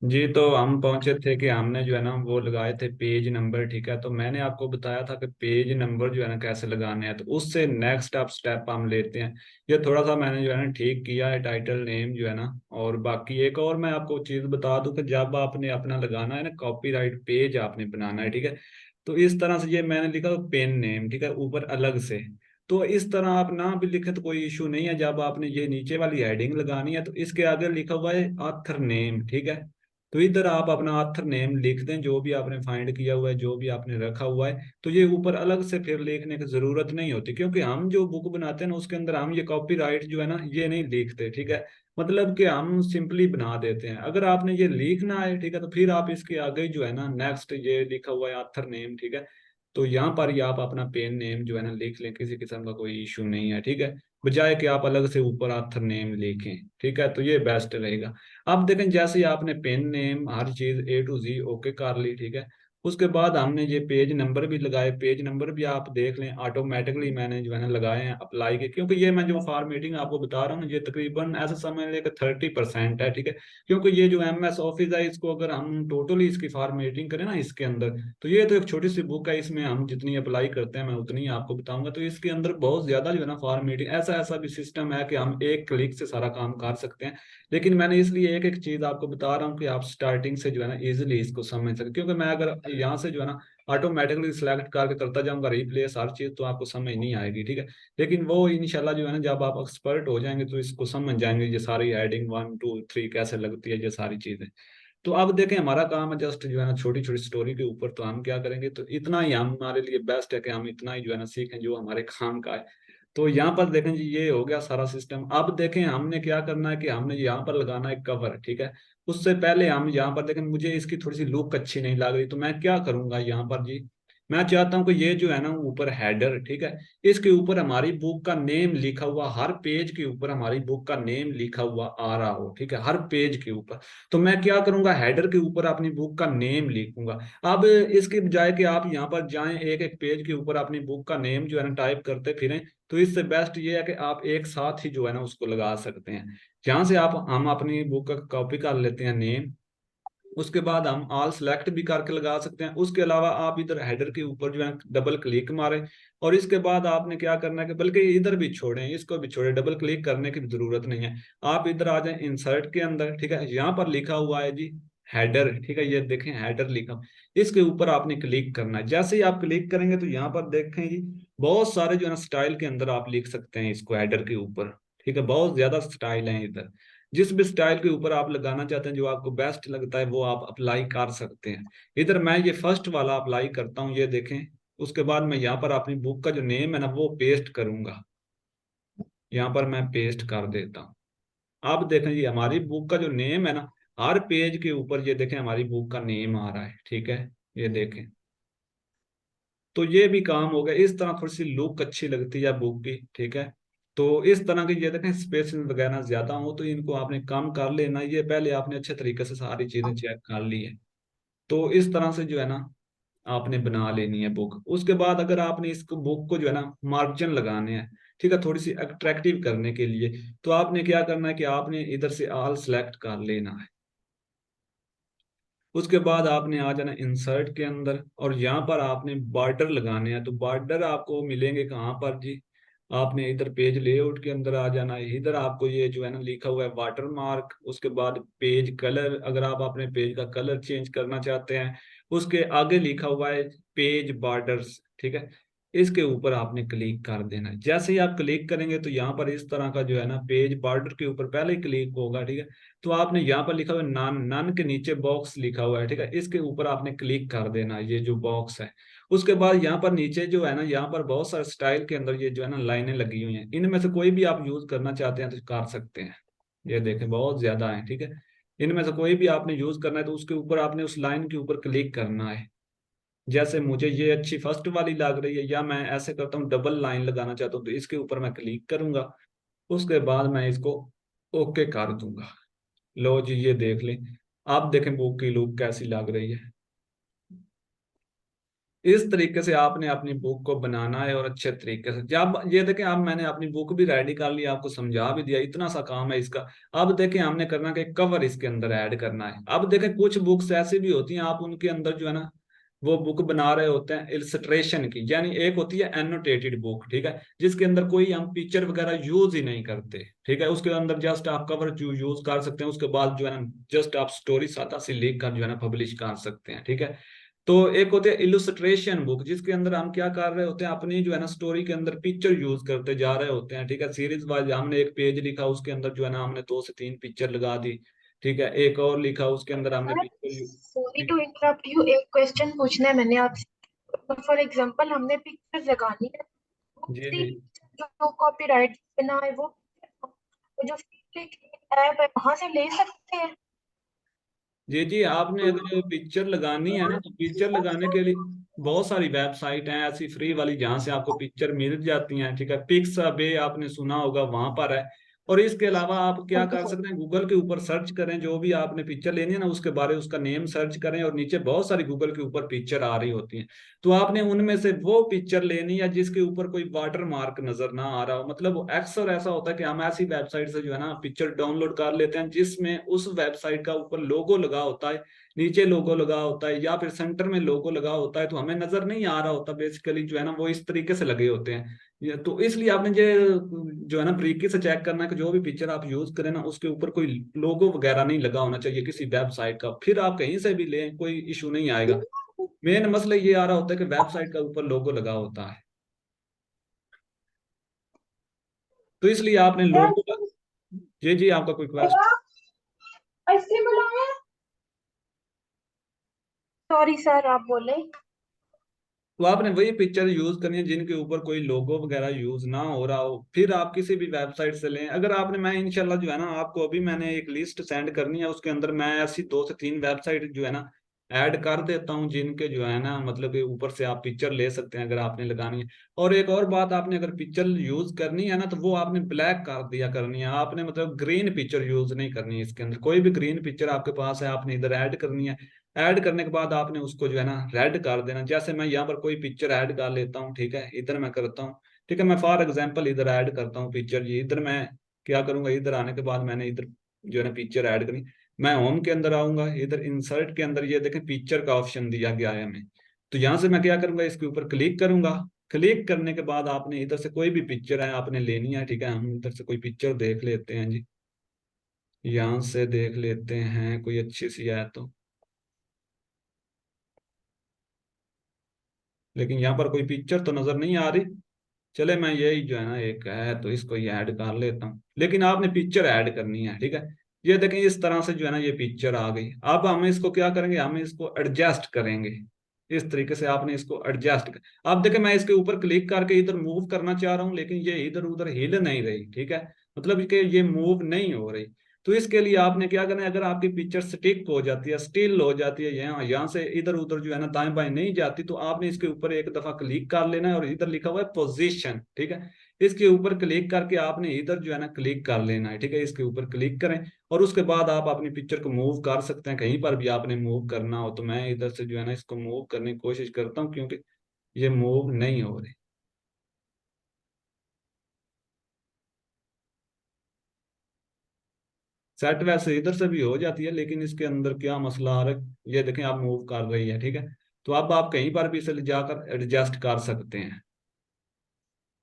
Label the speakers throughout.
Speaker 1: जी, तो हम पहुंचे थे कि हमने जो है ना वो लगाए थे पेज नंबर। ठीक है, तो मैंने आपको बताया था कि पेज नंबर जो है ना कैसे लगाने हैं, तो उससे नेक्स्ट आप स्टेप हम लेते हैं। ये थोड़ा सा मैंने जो है ना ठीक किया है, टाइटल नेम जो है ना। और बाकी एक और मैं आपको चीज बता दूं कि जब आपने अपना लगाना है ना कॉपीराइट पेज आपने बनाना है, ठीक है, तो इस तरह से ये मैंने लिखा पेन नेम, ठीक है, ऊपर अलग से। तो इस तरह आप ना भी लिखे तो कोई इशू नहीं है। जब आपने ये नीचे वाली हेडिंग लगानी है तो इसके आगे लिखा हुआ है ऑथर नेम, ठीक है। तो इधर आप अपना ऑथर नेम लिख दें, जो भी आपने फाइंड किया हुआ है, जो भी आपने रखा हुआ है। तो ये ऊपर अलग से फिर लिखने की जरूरत नहीं होती, क्योंकि हम जो बुक बनाते हैं ना उसके अंदर हम ये कॉपीराइट जो है ना ये नहीं लिखते, ठीक है। मतलब कि हम सिंपली बना देते हैं। अगर आपने ये लिखना है, ठीक है, तो फिर आप इसके आगे जो है ना नेक्स्ट ये लिखा हुआ है ऑथर नेम, ठीक है। तो यहाँ पर ही आप अपना पेन नेम जो है ना लिख लें, किसी किस्म का कोई इशू नहीं है, ठीक है। बजाय कि आप अलग से ऊपर ऑथर नेम लिखें, ठीक है, तो ये बेस्ट रहेगा। अब देखें, जैसे ही आपने पेन नेम हर चीज A to Z ओके कर ली, ठीक है, उसके बाद हमने ये पेज नंबर भी लगाए। पेज नंबर भी आप देख लें ऑटोमेटिकली मैंने जो है ना लगाए हैं अप्लाई के, क्योंकि ये मैं जो फॉर्मेटिंग आपको बता रहा हूँ ये तकरीबन ऐसा समझ लें कि 30% है, ठीक है। क्योंकि ये जो MS ऑफिस है इसको अगर हम टोटली इसकी फॉर्मेटिंग करें ना इसके अंदर, तो ये तो एक छोटी सी बुक है, इसमें हम जितनी अप्लाई करते हैं मैं उतनी ही आपको बताऊंगा। तो इसके अंदर बहुत ज्यादा जो है ना फॉर्मेटिंग, ऐसा ऐसा भी सिस्टम है कि हम एक क्लिक से सारा काम कर सकते हैं। लेकिन मैंने इसलिए एक एक चीज आपको बता रहा हूँ कि आप स्टार्टिंग से जो है ना इजीली इसको समझ सके, क्योंकि मैं अगर यहाँ से जो है ना ऑटोमेटिकली सिलेक्ट करके करता जाऊंगा रिप्लेस हर चीज, तो आपको समझ नहीं आएगी, ठीक है। लेकिन वो इंशाल्लाह जो है ना जब आप एक्सपर्ट हो जाएंगे तो इसको समझ जाएंगे, ये सारी हेडिंग 1 2 3 कैसे लगती है, ये सारी चीजें। तो अब देखें, हमारा काम है जस्ट जो है ना छोटी छोटी स्टोरी के ऊपर, तो हम क्या करेंगे, तो इतना ही हमारे लिए बेस्ट है कि हम इतना ही जो है ना सीखें जो हमारे काम का है। तो यहाँ पर देखें जी, ये हो गया सारा सिस्टम। अब देखें हमने क्या करना है कि हमने यहाँ पर लगाना है कवर, ठीक है। उससे पहले हम यहाँ पर देखें, मुझे इसकी थोड़ी सी लुक अच्छी नहीं लग रही, तो मैं क्या करूंगा यहाँ पर जी, मैं चाहता हूँ कि ये जो है ना ऊपर हेडर, ठीक है, इसके ऊपर हमारी बुक का नेम लिखा हुआ, हर पेज के ऊपर हमारी बुक का नेम लिखा हुआ आ रहा हो, ठीक है, हर पेज के ऊपर। तो मैं क्या करूंगा, हेडर के ऊपर अपनी बुक का नेम लिखूंगा। अब इसके बजाय कि आप यहाँ पर जाएं एक एक पेज के ऊपर अपनी बुक का नेम जो है ना टाइप करते फिरें, तो इससे बेस्ट ये है कि आप एक साथ ही जो है ना उसको लगा सकते हैं। जहां से आप हम अपनी बुक का कॉपी कर लेते हैं नेम, उसके बाद हम ऑल सेलेक्ट भी करके लगा सकते हैं। उसके अलावा आप इधर हेडर के ऊपर जो है डबल क्लिक मारें, और इसके बाद आपने क्या करना है कि बल्कि इधर भी छोड़ें, इसको भी छोड़ें, डबल क्लिक करने की जरूरत नहीं है। आप इधर आ जाएं इंसर्ट के अंदर, ठीक है, यहाँ पर लिखा हुआ है जी हेडर, ठीक है, ये देखें हेडर लिखा, इसके ऊपर आपने क्लिक करना है। जैसे ही आप क्लिक करेंगे तो यहाँ पर देखें जी बहुत सारे जो है ना स्टाइल के अंदर आप लिख सकते हैं इसको हेडर के ऊपर, ठीक है, बहुत ज्यादा स्टाइल हैं इधर। जिस भी स्टाइल के ऊपर आप लगाना चाहते हैं, जो आपको बेस्ट लगता है वो आप अप्लाई कर सकते हैं। इधर मैं ये फर्स्ट वाला अप्लाई करता हूँ, ये देखें। उसके बाद मैं यहाँ पर अपनी बुक का जो नेम है ना वो पेस्ट करूंगा, यहाँ पर मैं पेस्ट कर देता हूँ। आप देखें ये हमारी बुक का जो नेम है ना, हर पेज के ऊपर ये देखें हमारी बुक का नेम आ रहा है, ठीक है, ये देखें। तो ये भी काम हो गया, इस तरह थोड़ी सी लुक अच्छी लगती है बुक की, ठीक है। तो इस तरह की ये देखें स्पेस वगैरह ज्यादा हो तो इनको आपने कम कर लेना, ये पहले आपने अच्छे तरीके से सारी चीजें चेक कर ली है। तो इस तरह से जो है ना आपने बना लेनी है बुक। उसके बाद अगर आपने इस बुक को जो है ना मार्जिन लगाने हैं, ठीक है, थोड़ी सी अट्रैक्टिव करने के लिए, तो आपने क्या करना है कि आपने इधर से ऑल सेलेक्ट कर लेना है। उसके बाद आपने आ जाना इंसर्ट के अंदर, और यहाँ पर आपने बॉर्डर लगाने हैं। तो बॉर्डर आपको मिलेंगे कहाँ पर जी, आपने इधर पेज लेआउट के अंदर आ जाना है। इधर आपको ये जो है ना लिखा हुआ है वाटर मार्क, उसके बाद पेज कलर, अगर आप अपने पेज का कलर चेंज करना चाहते हैं, उसके आगे लिखा हुआ है पेज बॉर्डर्स, ठीक है, इसके ऊपर आपने क्लिक कर देना है। जैसे ही आप क्लिक करेंगे तो यहाँ पर इस तरह का जो है ना पेज बॉर्डर के ऊपर पहले ही क्लिक होगा, ठीक है। तो आपने यहाँ पर लिखा हुआ है नन, नन के नीचे बॉक्स लिखा हुआ है, ठीक है, इसके ऊपर आपने क्लिक कर देना है, ये जो बॉक्स है। उसके बाद यहाँ पर नीचे जो है ना, यहाँ पर बहुत सारे स्टाइल के अंदर ये जो है ना लाइनें लगी हुई हैं, इनमें से कोई भी आप यूज करना चाहते हैं तो कर सकते हैं। ये देखें बहुत ज्यादा है, ठीक है। इनमें से कोई भी आपने यूज करना है तो उसके ऊपर आपने उस लाइन के ऊपर क्लिक करना है। जैसे मुझे ये अच्छी फर्स्ट वाली लग रही है, या मैं ऐसे करता हूँ डबल लाइन लगाना चाहता हूँ, तो इसके ऊपर मैं क्लिक करूंगा। उसके बाद मैं इसको ओके कर दूंगा। लो जी, ये देख लें, आप देखें बुक की लुक कैसी लग रही है। इस तरीके से आपने अपनी बुक को बनाना है, और अच्छे तरीके से जब ये देखें, अब मैंने अपनी बुक भी रेडी कर ली, आपको समझा भी दिया, इतना सा काम है इसका। अब देखें हमने करना कि कवर इसके अंदर ऐड करना है। अब देखें कुछ बुक्स ऐसी भी होती हैं, आप उनके अंदर जो है ना वो बुक बना रहे होते हैं इलस्ट्रेशन की, यानी एक होती है एनोटेटेड बुक, ठीक है, जिसके अंदर कोई हम पिक्चर वगैरह यूज ही नहीं करते, ठीक है, उसके अंदर जस्ट आप कवर यूज कर सकते हैं, उसके बाद जो है ना जस्ट आप स्टोरी सादा सी लिख कर जो है ना पब्लिश कर सकते हैं, ठीक है। तो एक होते हैं इलुस्ट्रेशन बुक, जिसके अंदर हम क्या कर रहे होते हैं, अपनी जो है ना स्टोरी के अंदर पिक्चर यूज करते जा रहे होते हैं, ठीक है, सीरीज वाइज हमने एक पेज लिखा, उसके अंदर जो है ना हमने 2 से 3 पिक्चर लगा दी, ठीक है, एक और लिखा, उसके अंदर हमने
Speaker 2: sir
Speaker 1: picture.
Speaker 2: Sorry to interrupt you, एक क्वेश्चन पूछना है मैंने आपसे। फॉर एग्जांपल हमने पिक्चर लगानी है,
Speaker 1: जी जी।
Speaker 2: जो कॉपीराइट बना है वो जो ऐप है वहां से ले सकते हैं?
Speaker 1: जी जी, आपने अगर पिक्चर लगानी है ना, तो पिक्चर लगाने के लिए बहुत सारी वेबसाइट हैं ऐसी फ्री वाली, जहाँ से आपको पिक्चर मिल जाती हैं, ठीक है, पिक्साबे आपने सुना होगा, वहां पर है। और इसके अलावा आप क्या कर सकते हैं, गूगल के ऊपर सर्च करें, जो भी आपने पिक्चर लेनी है ना उसके बारे उसका नेम सर्च करें, और नीचे बहुत सारी गूगल के ऊपर पिक्चर आ रही होती हैं। तो आपने उनमें से वो पिक्चर लेनी है जिसके ऊपर कोई वाटर मार्क नजर ना आ रहा हो। मतलब अक्सर ऐसा होता है कि हम ऐसी वेबसाइट से जो है ना पिक्चर डाउनलोड कर लेते हैं जिसमें उस वेबसाइट का ऊपर लोगो लगा होता है, नीचे लोगो लगा होता है, या फिर सेंटर में लोगो लगा होता है, तो हमें नजर नहीं आ रहा होता बेसिकली जो है ना, वो इस तरीके से लगे होते हैं। तो इसलिए आपने जो है ना बारीकी से चेक करना है कि जो भी पिक्चर आप यूज करें ना उसके ऊपर कोई लोगो वगैरह नहीं लगा होना चाहिए किसी वेबसाइट का, फिर आप कहीं से भी लें कोई इशू नहीं आएगा। मेन मसला ये आ रहा होता है कि वेबसाइट का ऊपर लोगो लगा होता है, तो इसलिए आपने लोगो। जी जी, आपका कोई क्वेश्चन?
Speaker 2: आइसक्रीम बनाओ। सॉरी सर, आप बोले।
Speaker 1: तो आपने वही पिक्चर यूज करनी है जिनके ऊपर कोई लोगो वगैरह यूज ना हो रहा हो, फिर आप किसी भी वेबसाइट से लें। अगर आपने, मैं इंशाल्लाह जो है ना आपको अभी मैंने एक लिस्ट सेंड करनी है, उसके अंदर मैं ऐसी 2 से 3 वेबसाइट जो है ना ऐड कर देता हूँ, जिनके जो है ना मतलब कि ऊपर से आप पिक्चर ले सकते हैं अगर आपने लगानी है। और एक और बात, आपने अगर पिक्चर यूज करनी है ना तो वो आपने ब्लैक कर दिया करनी है, आपने मतलब ग्रीन पिक्चर यूज नहीं करनी है। इसके अंदर कोई भी ग्रीन पिक्चर आपके पास है आपने इधर ऐड करनी है। ऐड करने के बाद आपने उसको जो है ना रेड कर देना। जैसे मैं यहाँ पर कोई पिक्चर ऐड कर लेता हूँ, ठीक है, इधर मैं करता हूँ, ठीक है, मैं फॉर एग्जांपल इधर ऐड करता हूँ पिक्चर, ये इधर मैं क्या करूंगा, इधर आने के बाद मैंने इधर जो है ना पिक्चर ऐड करी, मैं होम के अंदर आऊंगा, इधर इंसर्ट के अंदर ये देखें पिक्चर का ऑप्शन दिया गया है हमें। तो यहाँ से मैं क्या करूंगा, इसके ऊपर क्लिक करूंगा। क्लिक करने के बाद आपने इधर से कोई भी पिक्चर है आपने लेनी है, ठीक है, हम इधर से कोई पिक्चर देख लेते हैं जी, यहाँ से देख लेते हैं कोई अच्छी सी है तो, लेकिन यहाँ पर कोई पिक्चर तो नजर नहीं आ रही। चले मैं यही जो है ना एक है तो इसको ये ऐड कर लेता हूँ, लेकिन आपने पिक्चर ऐड करनी है, ठीक है। ये देखें इस तरह से जो है ना ये पिक्चर आ गई। अब हम इसको क्या करेंगे, हम इसको एडजस्ट करेंगे। इस तरीके से आपने इसको एडजस्ट कर, अब देखें मैं इसके ऊपर क्लिक करके इधर मूव करना चाह रहा हूँ, लेकिन ये इधर उधर हिल नहीं रही, ठीक है, मतलब कि ये मूव नहीं हो रही। तो इसके लिए आपने क्या करना है, अगर आपकी पिक्चर स्टिक हो जाती है, स्टिल हो जाती है, यहाँ यहाँ से इधर उधर जो है ना दाएं बाएं नहीं जाती, तो आपने इसके ऊपर एक दफा क्लिक कर लेना है, और इधर लिखा हुआ है पोजीशन, ठीक है, इसके ऊपर क्लिक करके आपने इधर जो है ना क्लिक कर लेना है, ठीक है, इसके ऊपर क्लिक करें। और उसके बाद आप अपनी पिक्चर को मूव कर सकते हैं, कहीं पर भी आपने मूव करना हो। तो मैं इधर से जो है ना इसको मूव करने की कोशिश करता हूँ, क्योंकि ये मूव नहीं हो रही। सेट वैसे इधर से भी हो जाती है, लेकिन इसके अंदर क्या मसला आ रहा है, ये देखें आप मूव कर रही है, ठीक है। तो अब आप कहीं पर भी इसे ले जाकर एडजस्ट कर सकते हैं।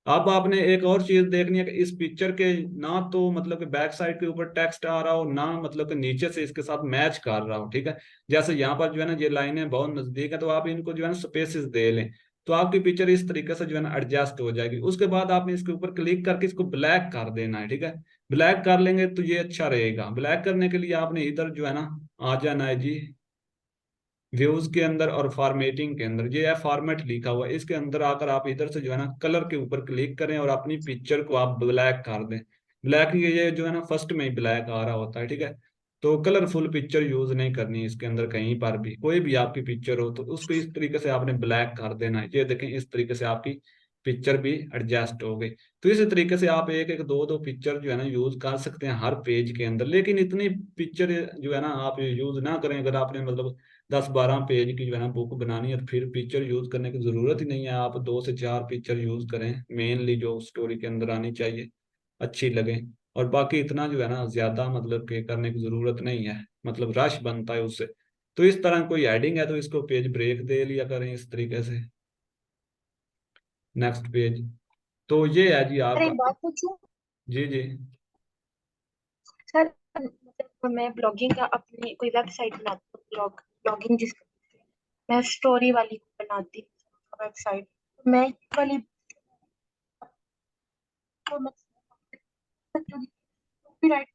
Speaker 1: अब आपने एक और चीज देखनी है कि इस पिक्चर के ना तो मतलब कि बैक साइड के ऊपर टेक्स्ट आ रहा हो, ना मतलब कि नीचे से इसके साथ मैच कर रहा हो, ठीक है। जैसे यहाँ पर जो है ना ये लाइनें बहुत नजदीक है, तो आप इनको जो है ना स्पेसेस दे लें, तो आपकी पिक्चर इस तरीके से जो है ना एडजस्ट हो जाएगी। उसके बाद आपने इसके ऊपर क्लिक करके इसको ब्लैक कर देना है, ठीक है। ब्लैक कर लेंगे तो ये अच्छा रहेगा। ब्लैक करने के लिए आपने इधर जो है ना आ जाना है जी, व्यूज के अंदर और फॉर्मेटिंग के अंदर, ये है फॉर्मेट लिखा हुआ है, इसके अंदर आकर आप इधर से जो है ना कलर के ऊपर क्लिक करें और अपनी पिक्चर को आप ब्लैक कर दें। ब्लैक ये जो है ना फर्स्ट में ही ब्लैक आ रहा होता है, ठीक है। तो कलरफुल पिक्चर यूज नहीं करनी इसके अंदर, कहीं पर भी कोई भी आपकी पिक्चर हो तो उसको इस तरीके से आपने ब्लैक कर देना है। ये देखें इस तरीके से आपकी पिक्चर भी एडजस्ट हो गई। तो इसी तरीके से आप एक एक दो दो पिक्चर जो है ना यूज कर सकते हैं हर पेज के अंदर, लेकिन इतनी पिक्चर जो है ना आप यूज ना करें। अगर आपने मतलब 10-12 पेज की जो है ना बुक बनानी है, तो फिर पिक्चर यूज करने की जरूरत ही नहीं है। आप 2 से 4 पिक्चर यूज करें मेनली, जो स्टोरी के अंदर आनी चाहिए, अच्छी लगे। और बाकी इतना जो है ना ज्यादा मतलब के करने की जरूरत नहीं है, मतलब रश बनता है उससे। तो इस तरह कोई हेडिंग है तो इसको पेज ब्रेक दे लिया करें इस तरीके से, नेक्स्ट पेज। तो ये है जी
Speaker 2: सर
Speaker 1: आपका।
Speaker 2: एक बात पूछूं?
Speaker 1: जी जी।
Speaker 2: सर मतलब मैं ब्लॉगिंग का अपनी कोई वेबसाइट बनाती हूँ, ब्लॉगिंग जिसको मैं स्टोरी वाली बनाती हूँ वेबसाइट, मैं वाली तो मैं कॉपीराइट।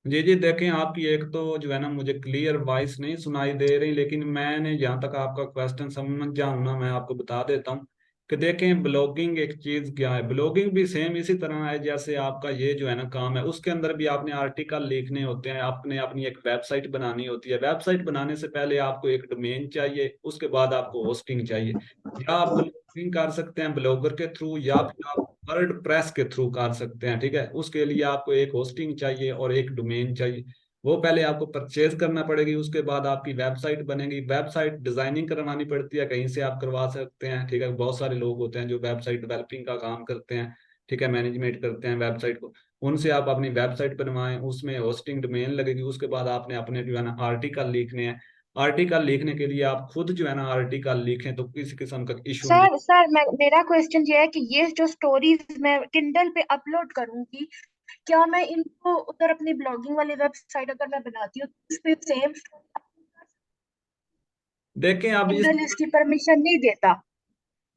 Speaker 1: जी जी, देखें आपकी एक तो जो है ना मुझे क्लियर वॉइस नहीं सुनाई दे रही, लेकिन मैंने जहाँ तक आपका क्वेश्चन समझ जाऊँ ना, मैं आपको बता देता हूँ कि देखें ब्लॉगिंग एक चीज क्या है। ब्लॉगिंग भी सेम इसी तरह है जैसे आपका ये जो है ना काम है, उसके अंदर भी आपने आर्टिकल लिखने होते हैं, आपने अपनी एक वेबसाइट बनानी होती है। वेबसाइट बनाने से पहले आपको एक डोमेन चाहिए, उसके बाद आपको होस्टिंग चाहिए। या आप ब्लॉगिंग कर सकते हैं ब्लॉगर के थ्रू, या फिर आप वर्ड प्रेस के थ्रू कर सकते हैं, ठीक है। उसके लिए आपको एक होस्टिंग चाहिए और एक डोमेन चाहिए। वो पहले आपको परचेज करना पड़ेगी, उसके बाद आपकी वेबसाइट बनेगी। वेबसाइट डिजाइनिंग करवानी पड़ती है, कहीं से आप करवा सकते हैं, ठीक है। बहुत सारे लोग होते हैं जो वेबसाइट डेवलपिंग का काम करते हैं, ठीक है, मैनेजमेंट करते हैं वेबसाइट को। उनसे आप अपनी वेबसाइट बनवाएं, उसमें होस्टिंग डोमेन लगेगी। उसके बाद आपने अपने जो है ना आर्टिकल लिखने हैं। आर्टिकल लिखने के लिए आप खुद जो है ना आर्टिकल लिखें तो किसी किस्म का इशू नहीं।
Speaker 2: सर मैं मेरा क्वेश्चन ये है कि ये जो स्टोरीज मैं किंडल पे अपलोड करूंगी, क्या मैं इनको उधर अपनी ब्लॉगिंग वाली वेबसाइट अगर मैं बनाती हूँ तो उस पे सेम,
Speaker 1: देखें अब इस,
Speaker 2: किंडल इसकी परमिशन नहीं देता?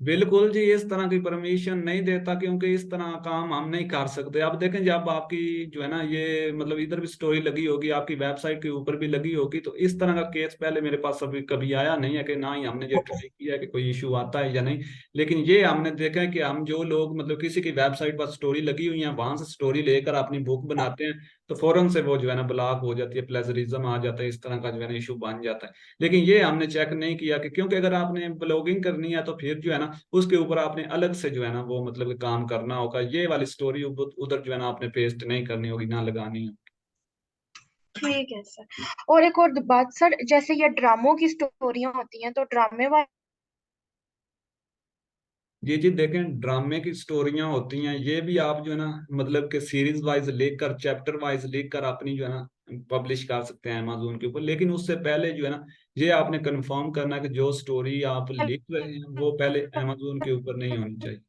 Speaker 1: बिल्कुल जी इस तरह की परमिशन नहीं देता, क्योंकि इस तरह काम हम नहीं कर सकते। अब देखें जब आपकी जो है ना ये मतलब इधर भी स्टोरी लगी होगी, आपकी वेबसाइट के ऊपर भी लगी होगी, तो इस तरह का केस पहले मेरे पास अभी कभी आया नहीं है, कि ना ही हमने ये ट्राई किया है कि कोई इशू आता है या नहीं। लेकिन ये हमने देखा है कि हम जो लोग मतलब किसी की वेबसाइट पर स्टोरी लगी हुई है वहां से स्टोरी लेकर अपनी बुक बनाते हैं, तो फौरन से वो जो है ना ब्लॉक हो जाती है, प्लेजरिज्म आ जाता है, इस तरह का जो है ना इशू बन जाता है। लेकिन ये हमने चेक नहीं किया कि, क्योंकि अगर आपने ब्लॉगिंग करनी है तो फिर जो है ना उसके ऊपर आपने अलग से जो है ना वो मतलब कि काम करना होगा। ये वाली स्टोरी उधर जो है ना आपने पेस्ट नहीं करनी होगी, ना लगानी है।
Speaker 2: ठीक है सर। और एक और बात सर, जैसे ये ड्रामों की स्टोरियां होती हैं तो ड्रामे वाले
Speaker 1: जी जी, देखें ड्रामे की स्टोरियां होती हैं, ये भी आप जो है ना मतलब कि सीरीज वाइज लेकर, चैप्टर वाइज लेकर अपनी जो है ना पब्लिश कर सकते हैं अमेजोन के ऊपर। लेकिन उससे पहले जो है ना ये आपने कंफर्म करना है कि जो स्टोरी आप लिख रहे हैं वो पहले अमेजोन के ऊपर नहीं होनी चाहिए।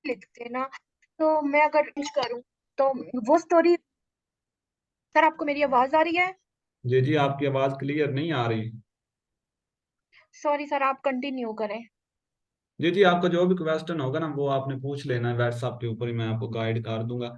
Speaker 2: लिखते हैं ना, तो मैं अगर कुछ करूँ तो वो स्टोरी, सर आपको मेरी आवाज आ रही है?
Speaker 1: जी जी, आपकी आवाज क्लियर नहीं आ रही।
Speaker 2: सॉरी सर, आप कंटिन्यू करें।
Speaker 1: जी जी, आपका जो भी क्वेश्चन होगा ना वो आपने पूछ लेना है व्हाट्सएप के ऊपर ही, मैं आपको गाइड कर दूंगा।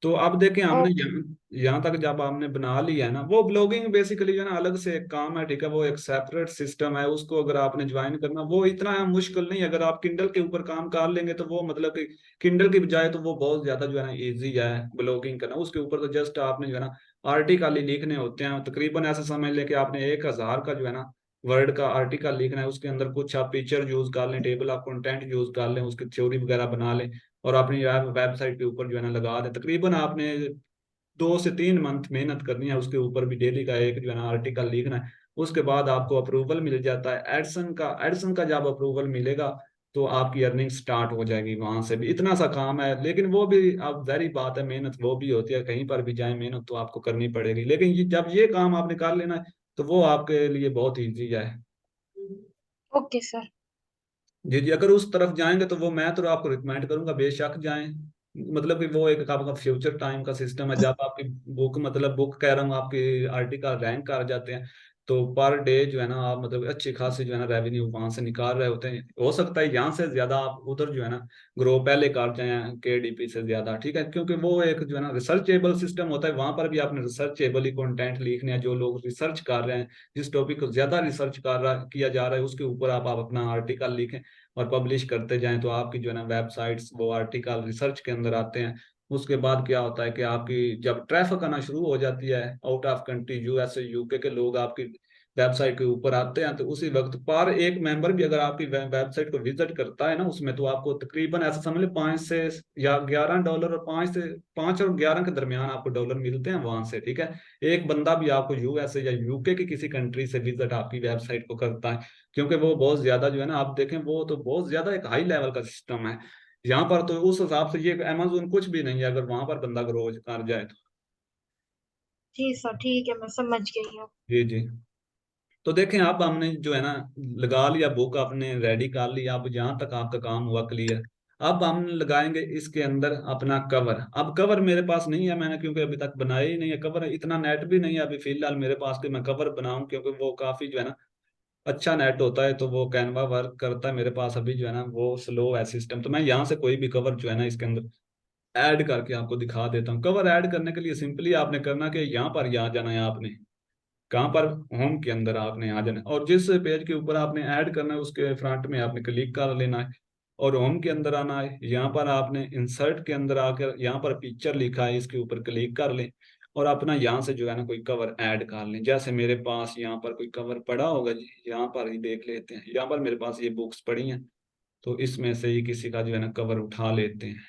Speaker 1: तो अब देखें हमने
Speaker 2: ओके।
Speaker 1: यहाँ तक जब आपने बना लिया है ना, वो ब्लॉगिंग बेसिकली जो है ना अलग से एक काम है, ठीक है, वो एक सेपरेट सिस्टम है। उसको अगर आपने ज्वाइन करना वो इतना मुश्किल नहीं है। अगर आप किंडल के ऊपर काम कर लेंगे तो वो मतलब कि किंडल की बजाय तो वो बहुत ज्यादा जो है ना ईजी है ब्लॉगिंग करना। उसके ऊपर तो जस्ट आपने जो है ना आर्टिकल ही लिखने होते हैं। तकरीबन ऐसा समझ लें कि आपने 1,000 का जो है ना वर्ड का आर्टिकल लिखना है, उसके अंदर कुछ आप पिक्चर यूज कर लें, टेबल ऑफ कंटेंट यूज कर लें, उसकी थ्योरी वगैरह बना लें, और अपनी वेबसाइट के ऊपर जो है ना लगा दें। तकरीबन आपने 2 से 3 मंथ मेहनत करनी है उसके ऊपर भी, डेली का एक जो है ना आर्टिकल लिखना है। उसके बाद आपको अप्रूवल मिल जाता है एडसन का जब अप्रूवल मिलेगा तो आपकी अर्निंग स्टार्ट हो जाएगी वहां से भी। इतना सा काम है, लेकिन वो भी अब जाहिर बात है मेहनत वो भी होती है, कहीं पर भी जाए मेहनत तो आपको करनी पड़ेगी। लेकिन जब ये काम आपने कर लेना है तो वो आपके लिए बहुत ईजी है।
Speaker 2: Okay sir.
Speaker 1: जी जी, अगर उस तरफ जाएंगे तो वो मैं तो आपको रिकमेंड करूंगा बेशक जाएं। मतलब कि वो एक आपका फ्यूचर टाइम का सिस्टम है। जब आपकी बुक मतलब बुक कह रहा हूँ आपकी आर्टिकल रैंक कर जाते हैं तो पर डे जो है ना आप मतलब अच्छी खासी जो है ना रेवेन्यू वहां से निकाल रहे होते हैं। हो सकता है यहाँ से ज्यादा आप उधर जो है ना ग्रो पहले कर जाए KDP से ज्यादा, ठीक है, क्योंकि वो एक जो है ना रिसर्चेबल सिस्टम होता है। वहां पर भी आपने रिसर्चेबल ही कंटेंट लिखने हैं। जो लोग रिसर्च कर रहे हैं, जिस टॉपिक को ज्यादा रिसर्च कर रहा किया जा रहा है उसके ऊपर आप अपना आर्टिकल लिखें और पब्लिश करते जाएं, तो आपकी जो है ना वेबसाइट्स वो आर्टिकल रिसर्च के अंदर आते हैं। उसके बाद क्या होता है कि आपकी जब ट्रैफिक आना शुरू हो जाती है out of country, USA UK के लोग आपकी वेबसाइट के ऊपर आते हैं, तो उसी वक्त पर एक मेंबर भी अगर आपकी वेबसाइट को विजिट करता है ना, उसमें तो आपको तकरीबन ऐसा समझ लो 5 से या $11 और 5 और 11 के दरमियान आपको डॉलर मिलते हैं वहां से, ठीक है। एक बंदा भी आपको यूएसए या यूके की किसी कंट्री से विजिट आपकी वेबसाइट को करता है, क्योंकि वो बहुत ज्यादा जो है ना, आप देखें वो तो बहुत ज्यादा एक हाई लेवल का सिस्टम है यहाँ पर। तो उस हिसाब से ये अमेजोन कुछ भी नहीं है अगर वहां पर बंदा रोज कर जाए तो।
Speaker 2: जी सर, ठीक है, मैं समझ गई हूँ।
Speaker 1: जी जी। तो देखें, अब हमने जो है ना लगा लिया, बुक आपने रेडी कर ली, अब जहां तक आपका काम हुआ क्लियर। अब हम लगाएंगे इसके अंदर अपना कवर। अब कवर मेरे पास नहीं है, मैंने क्योंकि अभी तक बनाया ही नहीं है कवर, इतना नेट भी नहीं है अभी फिलहाल मेरे पास कि मैं कवर बनाऊं, क्योंकि वो काफी जो है ना अच्छा नेट होता है तो वो कैनवा वर्क करता है, मेरे पास अभी जो है ना वो स्लो है सिस्टम। तो मैं यहाँ से कोई भी कवर जो है ना इसके अंदर ऐड करके आपको दिखा देता हूँ। कवर ऐड करने के लिए सिंपली आपने करना कि यहाँ पर यहाँ जाना है आपने, कहाँ पर, होम के अंदर आपने यहाँ जाना है, और जिस पेज के ऊपर आपने ऐड करना है उसके फ्रंट में आपने क्लिक कर लेना है, और होम के अंदर आना है। यहाँ पर आपने इंसर्ट के अंदर आकर यहाँ पर पिक्चर लिखा है, इसके ऊपर क्लिक कर लें, और अपना यहाँ से जो है ना कोई कवर ऐड कर लें। जैसे मेरे पास यहाँ पर कोई कवर पड़ा होगा जी, यहाँ पर ही देख लेते हैं। यहाँ पर मेरे पास ये बुक्स पड़ी हैं, तो इसमें से ही किसी का जो है ना कवर उठा लेते हैं।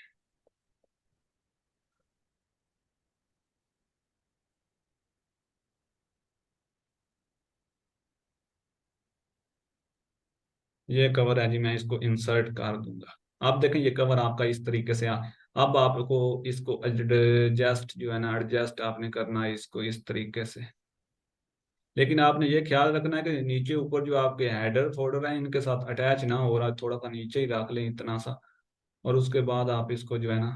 Speaker 1: ये कवर है जी, मैं इसको इंसर्ट कर दूंगा। आप देखें ये कवर आपका इस तरीके से अब आपको इसको एडजस्ट जो है ना, एडजस्ट आपने करना है इसको इस तरीके से। लेकिन आपने ये ख्याल रखना है कि नीचे ऊपर जो आपके हेडर फोल्डर हैं इनके साथ अटैच ना हो रहा, थोड़ा सा नीचे ही रख लें इतना सा। और उसके बाद आप इसको जो है ना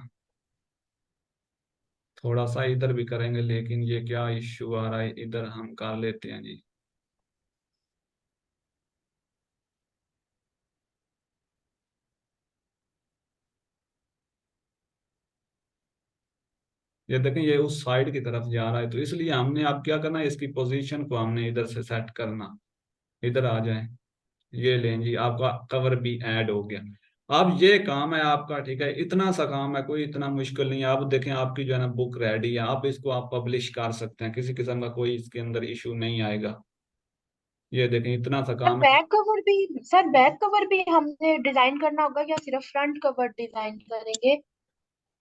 Speaker 1: थोड़ा सा इधर भी करेंगे, लेकिन ये क्या इश्यू आ रहा है, इधर हम कर लेते हैं जी। ये देखें ये उस साइड की तरफ जा रहा है, तो इसलिए हमने अब क्या करना है, इसकी पोजीशन को हमने इधर से सेट करना। इधर आ जाए, ये लें जी, आपका कवर भी ऐड हो गया। अब ये काम है आपका, ठीक है, इतना सा काम है, कोई इतना मुश्किल नहीं है। आप देखें आपकी जो है ना बुक रेडी है, आप इसको आप पब्लिश कर सकते हैं, किसी किस्म का कोई इसके अंदर इशू नहीं आएगा। ये देखें इतना सा
Speaker 2: सर
Speaker 1: काम है।
Speaker 2: बैक कवर भी सर बैक कवर भी हमने डिजाइन करना होगा या सिर्फ फ्रंट कवर डिजाइन करेंगे?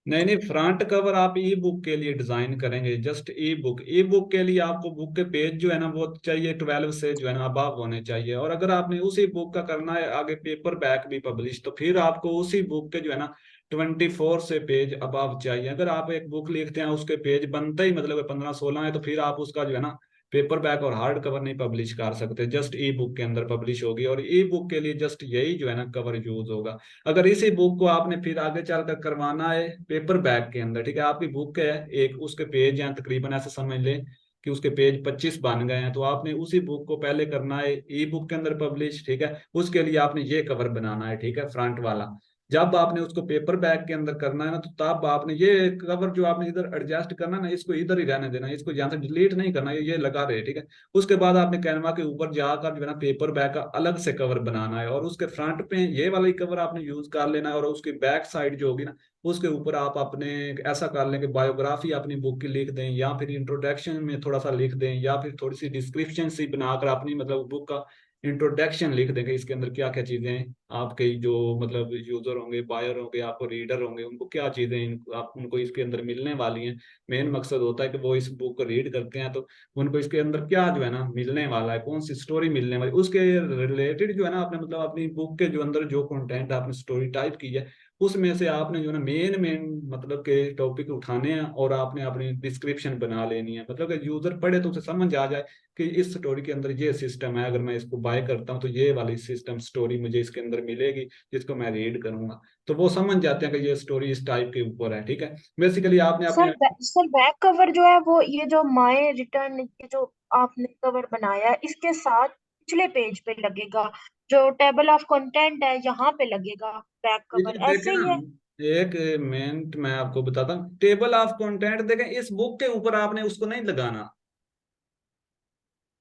Speaker 1: नहीं नहीं, फ्रंट कवर आप ई बुक के लिए डिजाइन करेंगे, जस्ट ई बुक के लिए आपको बुक के पेज जो है ना वो चाहिए 12 से जो है ना अबव होने चाहिए। और अगर आपने उसी बुक का करना है आगे पेपर बैक भी पब्लिश, तो फिर आपको उसी बुक के जो है ना 24 से पेज अबव चाहिए। अगर आप एक बुक लिखते हैं उसके पेज बनते ही मतलब 15-16 है, तो फिर आप उसका जो है ना पेपर बैक और हार्ड कवर नहीं पब्लिश कर सकते, जस्ट ई बुक के अंदर पब्लिश होगी। और ई बुक के लिए जस्ट यही जो है ना कवर यूज होगा। अगर इसी बुक को आपने फिर आगे चलकर करवाना है पेपर बैग के अंदर, ठीक है, आपकी बुक है एक, उसके पेज हैं तकरीबन ऐसे समझ लें कि उसके पेज 25 बन गए हैं, तो आपने उसी बुक को पहले करना है ई बुक के अंदर पब्लिश, ठीक है। उसके लिए आपने ये कवर बनाना है, ठीक है, फ्रंट वाला। जब आपने उसको पेपर बैग के अंदर करना है ना, तो तब आपने ये कवर जो आपने इधर एडजस्ट करना है ना, इसको इधर ही रहने देना है, इसको यहाँ से डिलीट नहीं करना, ये लगा रहे, ठीक है। उसके बाद आपने कैनवा के ऊपर जाकर जो है ना पेपर बैग का अलग से कवर बनाना है, और उसके फ्रंट पे ये वाला ही कवर आपने यूज कर लेना है। और उसकी बैक साइड जो होगी ना, उसके ऊपर आप अपने ऐसा कर लें कि बायोग्राफी अपनी बुक की लिख दें, या फिर इंट्रोडक्शन में थोड़ा सा लिख दें, या फिर थोड़ी सी डिस्क्रिप्शन सी बनाकर अपनी मतलब बुक का इंट्रोडक्शन लिख देंगे, इसके अंदर क्या क्या चीजें आपके जो मतलब यूजर होंगे, बायर होंगे, आपको रीडर होंगे, उनको क्या चीजें आप उनको इसके अंदर मिलने वाली हैं। मेन मकसद होता है कि वो इस बुक को रीड करते हैं तो उनको इसके अंदर क्या जो है ना मिलने वाला है, कौन सी स्टोरी मिलने वाली, उसके रिलेटेड जो है ना आपने मतलब अपनी बुक के जो अंदर जो कंटेंट आपने स्टोरी टाइप की है, उसमें से आपने जो है ना मेन मेन मतलब के टॉपिक उठाने हैं, और आपने अपनी डिस्क्रिप्शन बना लेनी है, मतलब कि यूजर पढ़े तो उसे समझ आ जाए कि इस स्टोरी के अंदर ये सिस्टम है, अगर मैं इसको बाय करता हूँ तो ये वाली सिस्टम स्टोरी मुझे इसके अंदर मिलेगी जिसको मैं रीड करूंगा। तो वो समझ जाते हैं कि ये स्टोरी इस टाइप के ऊपर है, ठीक है। बेसिकली आपने अपने
Speaker 2: सर बैक कवर जो है वो ये जो माय रिटर्न ये जो आपने कवर बनाया है इसके साथ पिछले पेज पे लगेगा, जो टेबल ऑफ कंटेंट है यहाँ पे लगेगा बैक
Speaker 1: ये
Speaker 2: कवर,
Speaker 1: जो देखे
Speaker 2: ऐसे
Speaker 1: ना,
Speaker 2: ही है?
Speaker 1: एक मिनट मैं आपको बताता हूँ, टेबल ऑफ कंटेंट देखें इस बुक के ऊपर आपने उसको नहीं लगाना।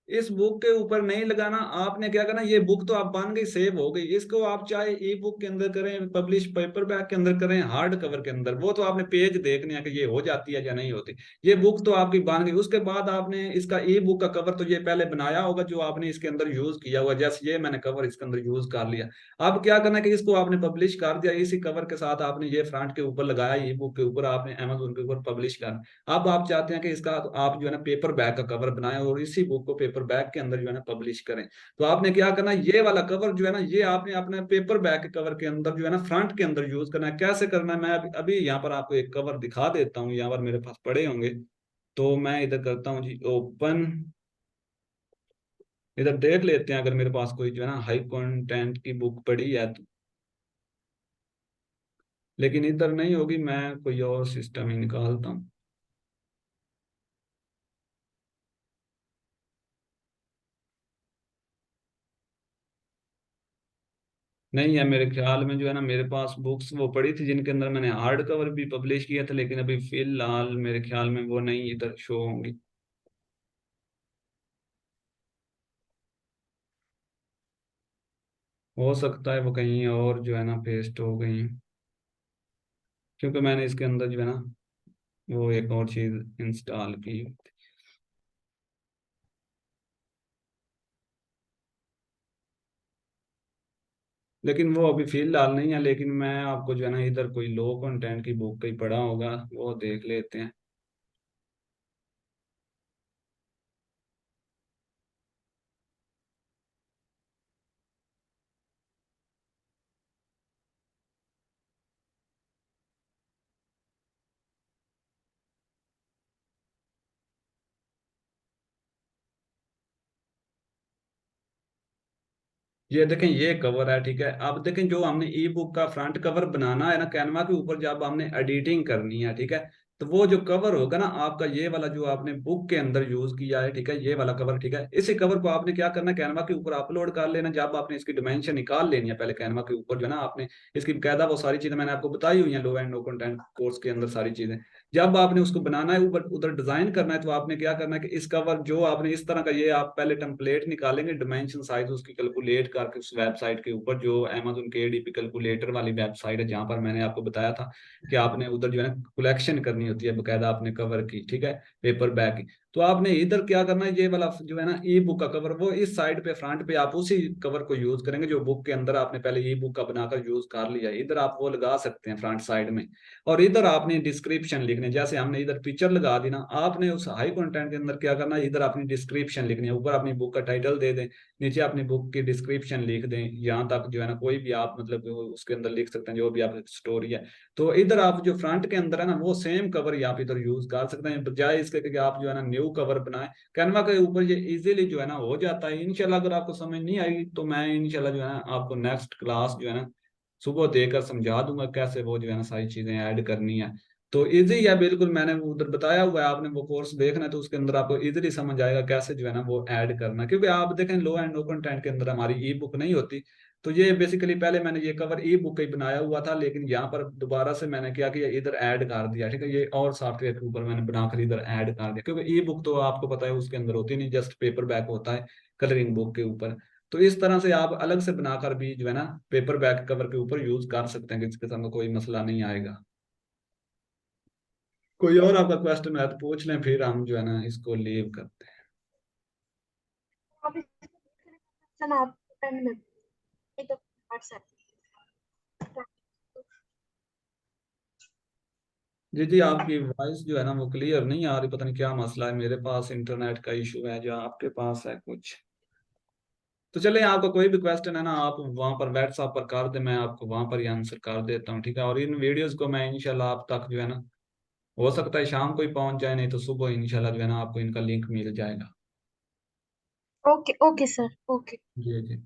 Speaker 1: इस बुक के ऊपर नहीं लगाना, आपने क्या करना, ये बुक तो आप बन गई, सेव हो गई, इसको आप चाहे ई बुक के अंदर करें, पब्लिश पेपर बैक के अंदर करें, हार्ड कवर के अंदर, वो तो आपने पेज देखने हैं कि ये हो जाती है या नहीं होती। ये बुक तो आपकी बन गई, उसके बाद आपने इसका ई बुक का कवर तो ये पहले बनाया होगा जो आपने इसके अंदर यूज किया हुआ, जैसे ये मैंने कवर इसके अंदर यूज कर लिया। अब क्या करना है कि इसको आपने पब्लिश कर दिया, इसी कवर के साथ आपने ये फ्रंट के ऊपर लगाया, ई बुक के ऊपर आपने अमेजोन के ऊपर पब्लिश कर। अब आप चाहते हैं कि इसका आप जो है ना पेपर बैग का कवर बनाएं और इसी बुक को पेपर बैग के अंदर जो है ना पब्लिश करें। तो आपने क्या करना है, ये वाला कवर जो है ना, ये आपने अपने पेपर बैग के कवर के अंदर जो है ना फ्रंट के अंदर यूज करना है। कैसे करना है, मैं अभी अभी यहाँ पर आपको एक कवर दिखा देता हूँ, यहाँ पर मेरे पास पड़े होंगे। तो मैं इधर करता हूँ जी ओपन, इधर देख लेते हैं अगर मेरे पास कोई जो है ना हाई कंटेंट की बुक पड़ी है तो। लेकिन इधर नहीं होगी, मैं कोई और सिस्टम ही निकालता हूँ। नहीं है मेरे ख्याल में, जो है ना मेरे पास बुक्स वो पड़ी थी जिनके अंदर मैंने हार्ड कवर भी पब्लिश किया था, लेकिन अभी फिलहाल मेरे ख्याल में वो नहीं इधर शो होंगी। हो सकता है वो कहीं और जो है ना पेस्ट हो गई, क्योंकि मैंने इसके अंदर जो है ना वो एक और चीज इंस्टॉल की। लेकिन वो अभी फिलहाल नहीं है, लेकिन मैं आपको जो है ना इधर कोई लो कंटेंट की बुक कहीं पड़ा होगा वो देख लेते हैं। ये देखें ये कवर है, ठीक है। अब देखें जो हमने ई बुक का फ्रंट कवर बनाना है ना कैनवा के ऊपर, जब हमने एडिटिंग करनी है, ठीक है, तो वो जो कवर होगा ना आपका, ये वाला जो आपने बुक के अंदर यूज किया है, ठीक है, ये वाला कवर, ठीक है, इसी कवर को आपने क्या करना है कैनवा के ऊपर अपलोड कर लेना। जब आपने इसकी डिमेंशन निकाल लेनी है पहले कैनवा के ऊपर, जो है ना आपने इसकी बकायदा वो सारी चीजें मैंने आपको बताई हुई हैं लो एंड नो कंटेंट कोर्स के अंदर सारी चीजें। जब आपने उसको बनाना है ऊपर उधर डिजाइन करना है, तो आपने क्या करना है कि इस कवर जो आपने इस तरह का, ये आप पहले टेम्पलेट निकालेंगे, डिमेंशन साइज उसकी कैलकुलेट करके उस वेबसाइट के ऊपर, जो अमेजोन के एडीपी कैलकुलेटर वाली वेबसाइट है, जहां पर मैंने आपको बताया था कि आपने उधर जो है ना कलेक्शन करनी होती है बकायदा आपने कवर की, ठीक है, पेपर बैग की। तो आपने इधर क्या करना है, ये वाला जो है ना ई बुक का कवर, वो इस साइड पे फ्रंट पे आप उसी कवर को यूज करेंगे जो बुक के अंदर आपने पहले ई बुक का बनाकर यूज कर लिया, इधर आप वो लगा सकते हैं फ्रंट साइड में। और इधर आपने डिस्क्रिप्शन लिखने, जैसे हमने इधर पिक्चर लगा दी ना, आपने उस हाई कंटेंट के अंदर क्या करना है, इधर अपनी डिस्क्रिप्शन लिखनी है। ऊपर अपनी बुक का टाइटल दे दें, नीचे अपनी बुक की डिस्क्रिप्शन लिख दें, यहाँ तक जो है ना कोई भी आप मतलब उसके अंदर लिख सकते हैं जो भी आपकी स्टोरी है। तो इधर आप जो फ्रंट के अंदर है ना वो सेम कवर आप इधर यूज कर सकते हैं, बजाय इसके कि आप जो है ना न्यू कवर बनाए कैनवा के ऊपर। ये इजीली जो है ना हो जाता है। इंशाल्लाह अगर आपको समझ नहीं आएगी तो मैं इंशाल्लाह जो है ना आपको नेक्स्ट क्लास जो है ना सुबह देकर समझा दूंगा कैसे वो जो है ना सारी चीजें ऐड करनी है। तो इजी है बिल्कुल, मैंने वो उधर बताया हुआ है, आपने वो कोर्स देखना है तो उसके अंदर आपको इजीली समझ आएगा कैसे जो है ना वो ऐड करना है। क्योंकि आप देखें लो एंड नो कंटेंट के अंदर हमारी ई बुक नहीं होती। तो ये बेसिकली पहले मैंने ये कवर ई बुक ही बनाया हुआ था, लेकिन यहाँ पर दोबारा से मैंने क्या किया, इधर ऐड कर दिया, ठीक है, ये और सॉफ्टवेयर के ऊपर मैंने बनाकर इधर ऐड कर दिया। क्योंकि ई बुक तो आपको पता है उसके अंदर होती नहीं, जस्ट पेपर बैक होता है कलरिंग बुक के ऊपर। तो इस तरह से आप अलग से बनाकर भी जो है ना पेपर बैक कवर के ऊपर यूज कर सकते हैं, किसी किस्म का कोई मसला नहीं आएगा। कोई और आपका क्वेश्चन है तो पूछ लें, फिर हम जो है ना इसको लीव करते हैं।
Speaker 2: आप इसमें आप 10 मिनट तो काट सकते हैं।
Speaker 1: जी जी, आपकी वॉइस जो है ना वो क्लियर नहीं आ रही, पता नहीं क्या मसला है, मेरे पास इंटरनेट का इशू है जो आपके पास है कुछ। तो चले, आपका कोई भी क्वेश्चन है ना आप वहां पर व्हाट्सएप पर कर दे, मैं आपको वहां पर ही आंसर कर देता हूँ, ठीक है। और इन वीडियोस को मैं इंशाल्लाह आप तक जो है ना, हो सकता है शाम को ही पहुंच जाए, नहीं तो सुबह इंशाल्लाह जो है ना आपको इनका लिंक मिल जाएगा।
Speaker 2: Okay okay sir, okay.
Speaker 1: जी जी।